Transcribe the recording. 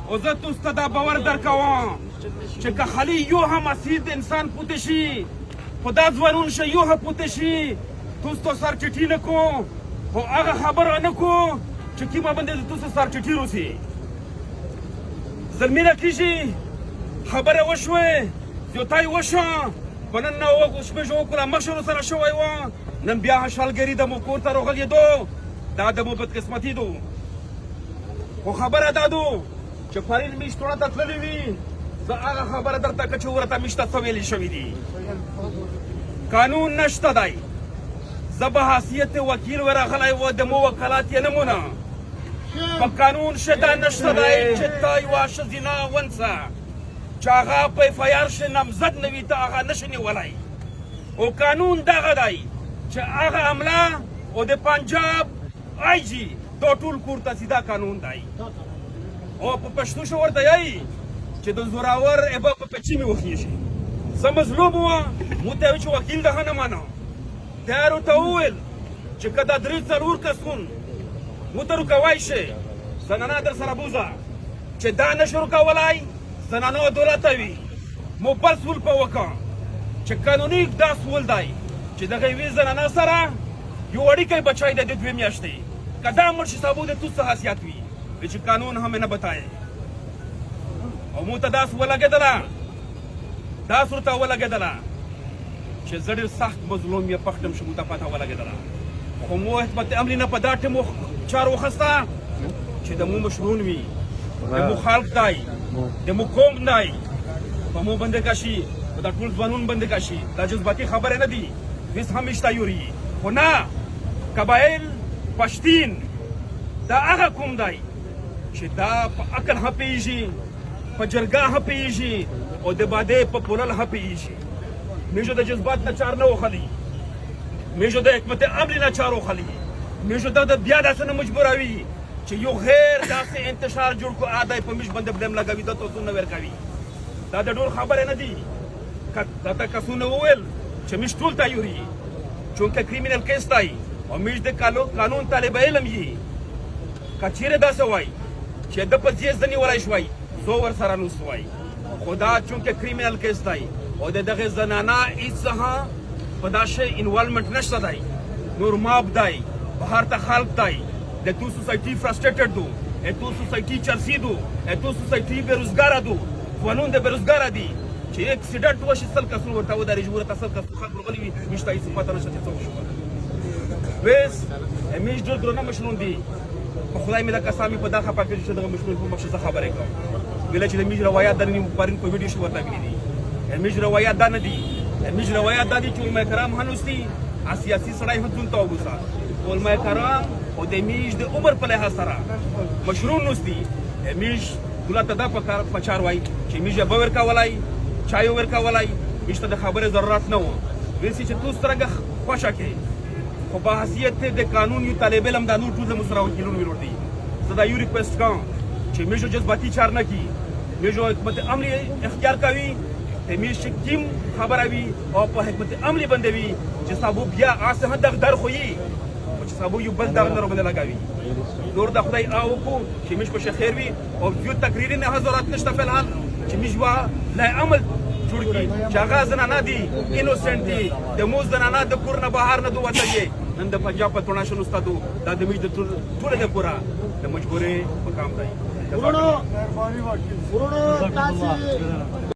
او زه تاسو ته دا باور درکوم چې که خالي یو هم اسید انسان پوته شي خو دا ځوانون شه یو هم پوته شي تاسو ته سر چټي نه کو خو هغه خبره نه کو چې کیما باندې تاسو سر چټي روسي زلمینه کیږي خبره وشوه یو تای وشو پنن نو وښمه جو کړه مشر سره شوی و نن بیا شالګری د مو کور ته راغلیدو دا د مو بدقسمتي دو خو خبره دادو چې پرین میشتونه ته تللی وي زه هغه خبره درته که چې ورته میشته څه ویلې شوي دي قانون نشته دی زه به حیثیت وکیل ورغلی و د مو وکالات یې نه مونه په قانون شته نشته دی چې ته یوه ښځینه ونڅه چې هغه په اف آی آر شه نامزد نه وي ته هغه نشي نیولی او قانون دغه دی چې هغه عمله او د پنجاب آی جي دا ټول کور ته سیده قانون دی او په پښتو شو ورته یایي چې د زوراور ابا په پچی مې وخیږي زه مظلوم وم مو ته چې وکیل ده نه مانه تیار ورته وویل چې که دا درې څلور کسون مو ته رکوی شي زنانه در سره بوزه چې دا نشي رکولی زنانه دولت وي مو بل سول په وکړه چې قانوني دا سول دی چې دغه یوې زنانه سره یو وړوکی بچی دی د 2 میاشتې که دا مړ شي سبو د تو څه حیثیت وي چې قانون हमें न बताए او مو ته داس ولګېدله داس ورته ولګېدله چې زه ډېر سخت مظلوم یې پښتم شو مو ته پته ولګېدله خو مو حکمت عملي نه په دا ټیم چار وخسته چې د مو مشرون وي د مو خلق دی د مو قوم دی په مو باندې کاشي په دا ټول ځوانون باندې کاشي دا جذباتي خبره نه دي ویس همیشته یوري خو نه قبایل پښتین دا هغه کوم دی چې دا په عقل ها پیږي په جرګه ها پیږي او د باندې په پولل ها پیږي میشو د جذبات نه چار نه وخلی میشو د حکمت عملی نه چار وخلی میشو د بیا داسې نه مجبوروي چې یو غیر داسې انتشار جوړ کو آدای په میش باندې بلم لګوي دا تاسو نه ورکوي دا د ډول خبره نه دي دا ته کسو نه وویل چې میش ټول ته یوري چونکه کریمینل کیس دی او میش د قانون طالب علم یي کچیره داسې وای چې د په ځای ځنی ولای شوی زو ور سره نو سوای خدا چونکه کریمینل کیس دی او دغه زنانه ایڅه په داشه انوالمنت نشته دی نور ماب دی بهر ته خلق دی د تو سوسایټي فرستریټډ دو تو سوسایټي چرسی دو تو سوسایټي بیروزګار دو قانون د بیروزګار دی چې اکسیډنټ وشي سل کسو ورته و درې جوړه تاسو کسو خلک غلي مشته ای صفات نشته څه شو بس امیش ډول درنه مشرون دی خدای مې دا قسامي په دغه پاکه چې دغه مشرون په مخه خبرې کوم ویل چې د میج روایت د نیم پرین په ویډیو شو ورته غلي دي میج روایت دا نه دي میج روایت دا دي چې علماء کرام هنوستي سیاسي سړی هڅون ته وګوسا علماء کرام او د میج د عمر په لحاظ سره مشرون نوستي میج دولت دا په چار وای چې میج به ورکا ولای چای ورکا ولای مشته د خبره ضرورت نه و ویل چې تاسو ترګه خوشا کې خو په حیثیت د قانون یو طالب علم د نور ټول مسره وکیلون ویلور دي زه دا یو ریکوست کوم چې میشو جذباتي چار نه کی میشو حکمت عملی اختیار کوي ته میش کیم خبره وي او په حکمت عملی باندې وي چې صاحب بیا اسه هدف در خوې او چې صاحب یو بل دا نه باندې لگاوي نور د خدای او کو چې میش په خیر وي او یو تقریر نه حضرات نشته په الحال چې میشوا لا عمل جوړ کی چې هغه زنانه دي انوسنت دي د مو زنانه د کور نه بهر نه دوته نن د پنجاب په توناشن استادو دا د میج د ټول د پورا د مجبورې په کام دی ورونو مهرباني وکړئ ورونو تاسو